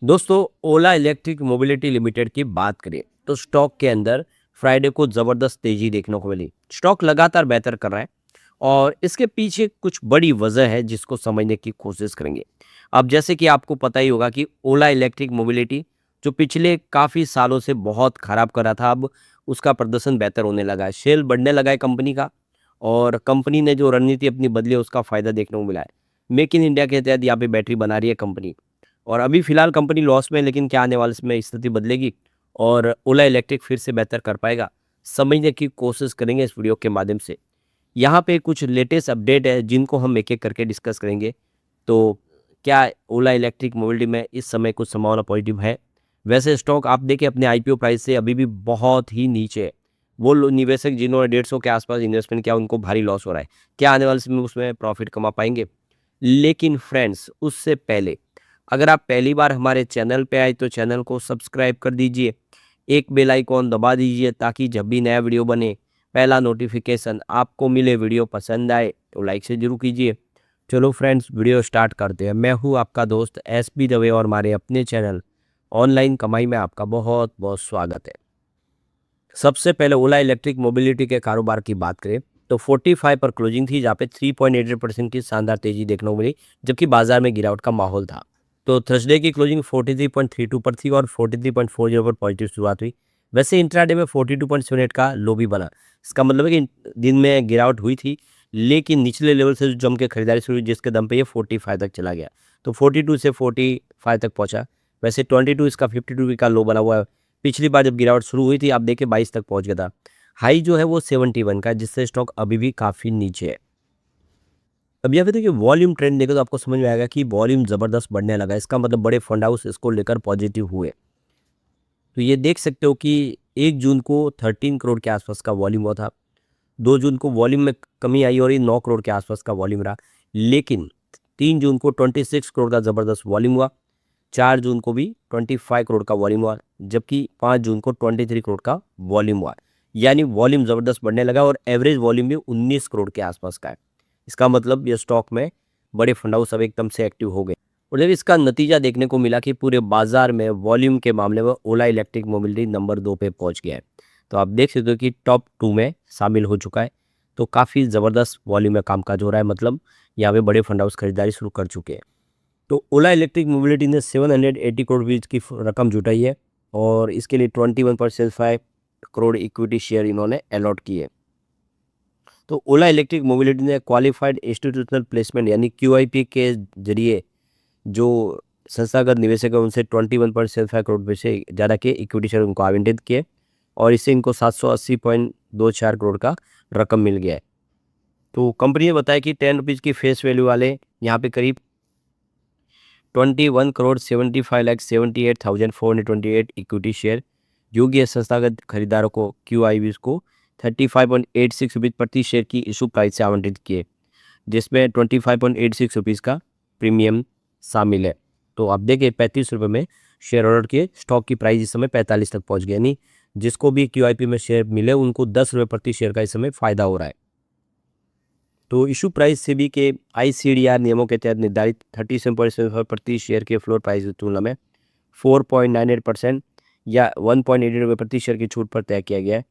दोस्तों, ओला electric mobility limited की बात करें तो स्टॉक के अंदर फ्राइडे को ज़बरदस्त तेजी देखने को मिली। स्टॉक लगातार बेहतर कर रहा है और इसके पीछे कुछ बड़ी वजह है जिसको समझने की कोशिश करेंगे। अब जैसे कि आपको पता ही होगा कि ओला इलेक्ट्रिक मोबिलिटी जो पिछले काफ़ी सालों से बहुत खराब कर रहा था, अब उसका प्रदर्शन बेहतर होने लगा है। सेल बढ़ने लगा है कंपनी का और कंपनी ने जो रणनीति अपनी बदली है उसका फ़ायदा देखने को मिला है। मेक इन इंडिया के तहत यहाँ पे बैटरी बना रही है कंपनी और अभी फ़िलहाल कंपनी लॉस में है, लेकिन क्या आने वाले समय स्थिति बदलेगी और ओला इलेक्ट्रिक फिर से बेहतर कर पाएगा? समझने की कोशिश करेंगे इस वीडियो के माध्यम से। यहाँ पे कुछ लेटेस्ट अपडेट है जिनको हम एक-एक करके डिस्कस करेंगे। तो क्या ओला इलेक्ट्रिक मोबिलिटी में इस समय कुछ संभावना पॉजिटिव है? वैसे स्टॉक आप देखिए अपने आईपीओ प्राइस से अभी भी बहुत ही नीचे है। वो लो निवेशक जिन्होंने 150 के आसपास इन्वेस्टमेंट किया उनको भारी लॉस हो रहा है। क्या आने वाले समय में उसमें प्रॉफ़िट कमा पाएँगे? लेकिन फ्रेंड्स उससे पहले अगर आप पहली बार हमारे चैनल पे आए तो चैनल को सब्सक्राइब कर दीजिए, एक बेल आइकॉन दबा दीजिए ताकि जब भी नया वीडियो बने पहला नोटिफिकेशन आपको मिले। वीडियो पसंद आए तो लाइक से जरूर कीजिए। चलो फ्रेंड्स वीडियो स्टार्ट करते हैं। मैं हूँ आपका दोस्त एसपी दवे और हमारे अपने चैनल ऑनलाइन कमाई में आपका बहुत बहुत स्वागत है। सबसे पहले ओला इलेक्ट्रिक मोबिलिटी के कारोबार की बात करें तो 45 पर क्लोजिंग थी, जहाँ पे 3.88% की शानदार तेजी देखने को मिली, जबकि बाजार में गिरावट का माहौल था। तो थर्सडे की क्लोजिंग 43.32 पर थी और 43.40 पर पॉजिटिव शुरुआत हुई। वैसे इंट्राडे में 42.78 का लो भी बना। इसका मतलब है कि दिन में गिरावट हुई थी, लेकिन निचले लेवल से जो जम के खरीदारी शुरू हुई जिसके दम पे ये 45 तक चला गया। तो 42 से 45 तक पहुंचा। वैसे 22 इसका 52 का लो बना हुआ है। पिछली बार जब गिरावट शुरू हुई थी आप देखिए 22 तक पहुंच गया था। हाई जो है वो 71 का है, जिससे स्टॉक अभी भी काफ़ी नीचे है। अब यहाँ पे देखिए वॉल्यूम ट्रेंड देखें तो आपको समझ में आएगा कि वॉल्यूम ज़बरदस्त बढ़ने लगा है। इसका मतलब बड़े फंड हाउस इसको लेकर पॉजिटिव हुए। तो ये देख सकते हो कि 1 जून को 13 करोड़ के आसपास का वॉल्यूम हुआ था। 2 जून को वॉल्यूम में कमी आई और ये 9 करोड़ के आसपास का वॉल्यूम रहा। लेकिन 3 जून को 26 करोड़ का ज़बरदस्त वॉल्यूम हुआ। 4 जून को भी 25 करोड़ का वॉल्यूम हुआ, जबकि 5 जून को 23 करोड़ का वॉल्यूम हुआ। यानी वॉल्यूम ज़बरदस्त बढ़ने लगा और एवरेज वॉल्यूम भी 19 करोड़ के आसपास का है। इसका मतलब ये स्टॉक में बड़े फंड हाउस अब एकदम से एक्टिव हो गए और जब इसका नतीजा देखने को मिला कि पूरे बाजार में वॉल्यूम के मामले में ओला इलेक्ट्रिक मोबिलिटी नंबर 2 पे पहुंच गया है। तो आप देख सकते हो कि टॉप 2 में शामिल हो चुका है। तो काफ़ी ज़बरदस्त वॉल्यूम में कामकाज हो रहा है, मतलब यहाँ पे बड़े फंड हाउस खरीदारी शुरू कर चुके हैं। तो ओला इलेक्ट्रिक मोबिलिटी ने 780 करोड़ रुपीज़ की रकम जुटाई है और इसके लिए 21.5 करोड़ इक्विटी शेयर इन्होंने अलॉट किए। तो ओला इलेक्ट्रिक मोबिलिटी ने क्वालिफाइड इंस्टीट्यूशनल प्लेसमेंट यानी क्यूआईपी के जरिए जो संस्थागत निवेशक है उनसे 21.75 करोड़ रुपये से ज़्यादा के इक्विटी शेयर उनको आवंटित किए और इससे इनको 780.24 करोड़ का रकम मिल गया है। तो कंपनी ने बताया कि 10 रुपीज़ की फेस वैल्यू वाले यहाँ पे करीब 21 करोड़ 75,78,428 इक्विटी शेयर योग्य संस्थागत खरीदारों को क्यूआईबीज को 35.86 रुपीज़ प्रति शेयर की इशू प्राइस से आवंटित किए, जिसमें 25.86 रुपीज़ का प्रीमियम शामिल है। तो आप देखिए 35 रुपये में शेयर ऑर्डर किए, स्टॉक की प्राइस इस समय 45 तक पहुंच गया। यानी जिसको भी क्यूआईपी में शेयर मिले उनको 10 रुपये प्रति शेयर का इस समय फ़ायदा हो रहा है। तो इशू प्राइस सेबी के आईसीडीआर नियमों के तहत निर्धारित 37.75 प्रति शेयर के फ्लोर प्राइस की तुलना में 4.98% या 1.88 रुपये प्रति शेयर की छूट पर तय किया गया है।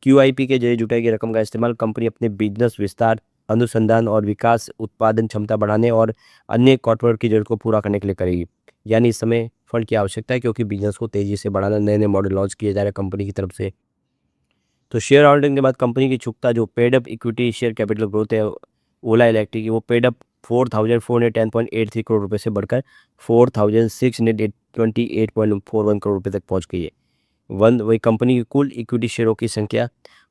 क्यूआईपी के जरिए जुटाई गई रकम का इस्तेमाल कंपनी अपने बिजनेस विस्तार, अनुसंधान और विकास, उत्पादन क्षमता बढ़ाने और अन्य कॉर्पोरेट की जरूरत को पूरा करने के लिए करेगी। यानी इस समय फंड की आवश्यकता है क्योंकि बिजनेस को तेजी से बढ़ाना, नए नए मॉडल लॉन्च किए जा रहे हैं कंपनी की तरफ से। तो शेयर होल्डिंग के बाद कंपनी की चुकता जो paid up equity share capital growth है ओला इलेक्ट्रिक की, वो पेड अप 4,410.83 करोड़ रुपए से बढ़कर 4,628.41 करोड़ रुपए तक पहुंच गई है। वही कंपनी की कुल इक्विटी शेयरों की संख्या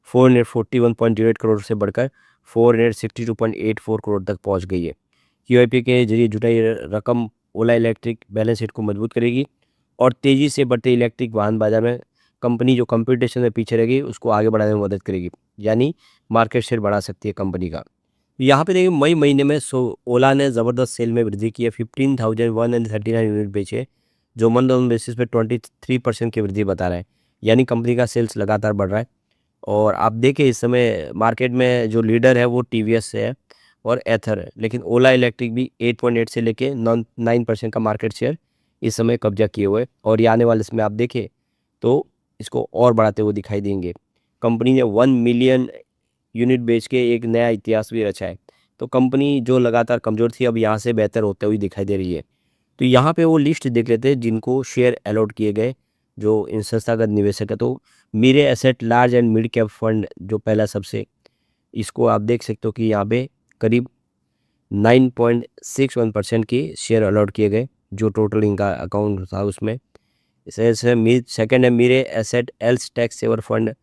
441.08 करोड़ से बढ़कर 462.84 करोड़ तक पहुंच गई है। क्यूआईपी के जरिए जुटाई रकम ओला इलेक्ट्रिक बैलेंस शीट को मजबूत करेगी और तेज़ी से बढ़ते इलेक्ट्रिक वाहन बाजार में कंपनी जो कंपटीशन में पीछे रहेगी उसको आगे बढ़ाने में मदद करेगी, यानी मार्केट शेयर बढ़ा सकती है कंपनी का। यहाँ पे देखिए मई महीने में ओला ने ज़बरदस्त सेल में वृद्धि की है। 15,139 यूनिट बेचे, जो मंथ ऑन बेसिस पे 23% की वृद्धि बता रहा है। यानी कंपनी का सेल्स लगातार बढ़ रहा है और आप देखिए इस समय मार्केट में जो लीडर है वो टीवीएस से है और एथर है, लेकिन ओला इलेक्ट्रिक भी 8.8 से लेके 9% का मार्केट शेयर इस समय कब्जा किए हुए, और ये आने वाले समय आप देखें तो इसको और बढ़ाते हुए दिखाई देंगे। कंपनी ने 1 मिलियन यूनिट बेच के एक नया इतिहास भी रचा है। तो कंपनी जो लगातार कमज़ोर थी, अब यहाँ से बेहतर होते हुए दिखाई दे रही है। तो यहाँ पे वो लिस्ट देख लेते हैं जिनको शेयर अलॉट किए गए, जो इन संस्थागत निवेशक है। तो मेरे asset large and mid cap fund जो पहला सबसे, इसको आप देख सकते हो कि यहाँ पे करीब 9.61% के शेयर अलॉट किए गए, जो टोटल इनका अकाउंट था उसमें। इसे सेकंड है Mirae Asset ELSS tax saver fund.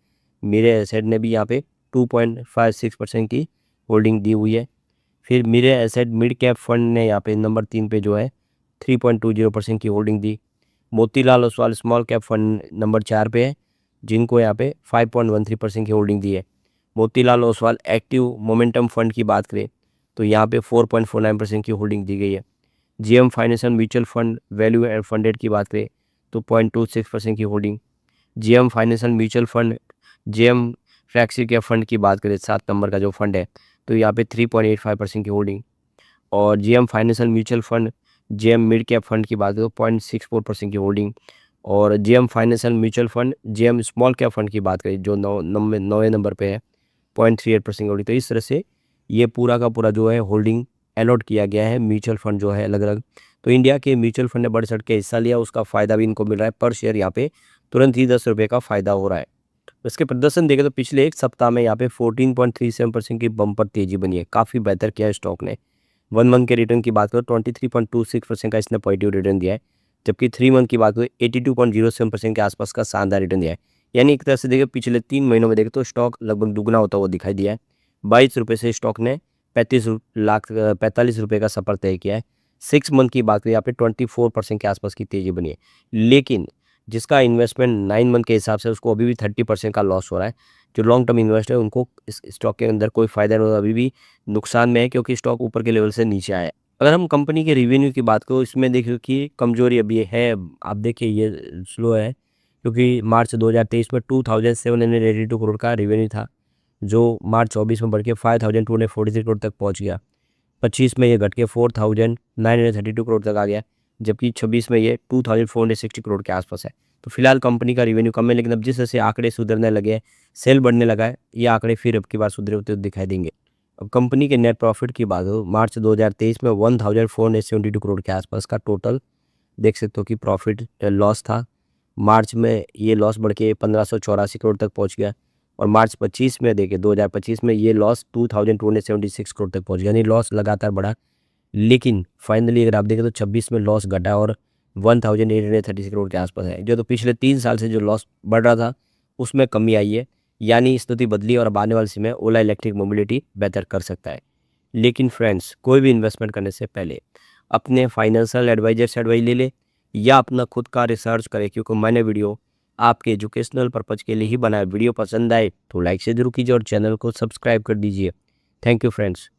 Mirae Asset ने भी यहाँ पे 2.56% की होल्डिंग दी हुई है। फिर मेरे एसेट मिड कैप फंड ने यहाँ पे नंबर 3 पे जो है 3.20% की holding the. Motilal Oswal small cap fund number 4 पे है, जिनको यहाँ पे 5.13% की होल्डिंग दी है। Motilal Oswal active momentum fund की बात करें तो यहाँ पे 4.49% की होल्डिंग दी गई है। GM financial mutual fund value and funded की बात करें तो 0.26% की holding. GM financial mutual fund, GM flexi cap fund की बात करें 7 नंबर का जो फंड है, तो यहाँ पे 3.85% की होल्डिंग। और GM financial mutual fund, GM mid cap fund की बात करें तो 0.64% की होल्डिंग। और GM financial mutual fund, GM small cap fund की बात करें जो 9वें नंबर पे है, 0.38% की होल्डिंग। तो इस तरह से ये पूरा का पूरा जो है होल्डिंग अलॉट किया गया है म्यूचुअल फंड जो है अलग अलग। तो इंडिया के म्यूचुअल फंड ने बढ़ चढ़ के हिस्सा लिया, उसका फ़ायदा भी इनको मिल रहा है। पर शेयर यहाँ पे तुरंत ही 10 रुपये का फ़ायदा हो रहा है। इसके प्रदर्शन देखें तो पिछले एक सप्ताह में यहाँ पे 14.37% की बम्पर तेजी बनी है, काफ़ी बेहतर किया है स्टॉक ने। 1 मंथ के रिटर्न की बात करो 23.26% का इसने पॉजिटिव रिटर्न दिया है, जबकि 3 मंथ की बात करें 82.07% के आसपास का शानदार रिटर्न दिया है। यानी एक तरह से देखिए पिछले 3 महीनों में देखें तो स्टॉक लगभग दुगना होता हुआ दिखाई दिया है। 22 रुपये से स्टॉक ने 45 रुपये का सफ़र तय किया है। 6 मंथ की बात करें यहाँ पे 24% के आसपास की तेज़ी बनी है। लेकिन जिसका इन्वेस्टमेंट 9 मंथ के हिसाब से उसको अभी भी 30% का लॉस हो रहा है। जो लॉन्ग टर्म इन्वेस्टर है उनको इस स्टॉक के अंदर कोई फ़ायदा नहीं, अभी भी नुकसान में है क्योंकि स्टॉक ऊपर के लेवल से नीचे आया है। अगर हम कंपनी के रेवेन्यू की बात करें इसमें देखिए कि कमजोरी अभी है। आप देखिए ये स्लो है क्योंकि मार्च 2023 में 2782 करोड़ का रेवेन्यू था, जो मार्च 24 में बढ़ के 5243 करोड़ तक पहुंच गया। 25 में ये घट के 4932 करोड़ तक आ गया, जबकि 26 में ये 2460 करोड़ के आसपास है। तो फिलहाल कंपनी का रेवेन्यू कम है, लेकिन अब जिस तरह से आंकड़े सुधरने लगे हैं, सेल बढ़ने लगा है, ये आंकड़े फिर अब की बार सुधरे होते दिखाई देंगे। अब कंपनी के नेट प्रॉफिट की बात हो, मार्च 2023 में 1472 करोड़ के आसपास का टोटल देख सकते हो कि प्रॉफिट लॉस था। मार्च में ये लॉस बढ़ के 1584 करोड़ तक पहुंच गया, और मार्च 25 में देखिए 2025 में ये लॉस 2276 करोड़ तक पहुंच गया, यानी लॉस लगातार बढ़ा। लेकिन फाइनली अगर आप देखें तो 26 में लॉस घटा और 1836 करोड़ के आसपास है, जो तो पिछले 3 साल से जो लॉस बढ़ रहा था उसमें कमी आई है। यानी स्थिति बदली और अब आने वाले समय ओला इलेक्ट्रिक मोबिलिटी बेहतर कर सकता है। लेकिन फ्रेंड्स, कोई भी इन्वेस्टमेंट करने से पहले अपने फाइनेंशियल एडवाइजर से एडवाइस ले ले या अपना खुद का रिसर्च करें, क्योंकि मैंने वीडियो आपके एजुकेशनल पर्पज़ के लिए ही बनाया। वीडियो पसंद आए तो लाइक से जरूर कीजिए और चैनल को सब्सक्राइब कर दीजिए। Thank you friends.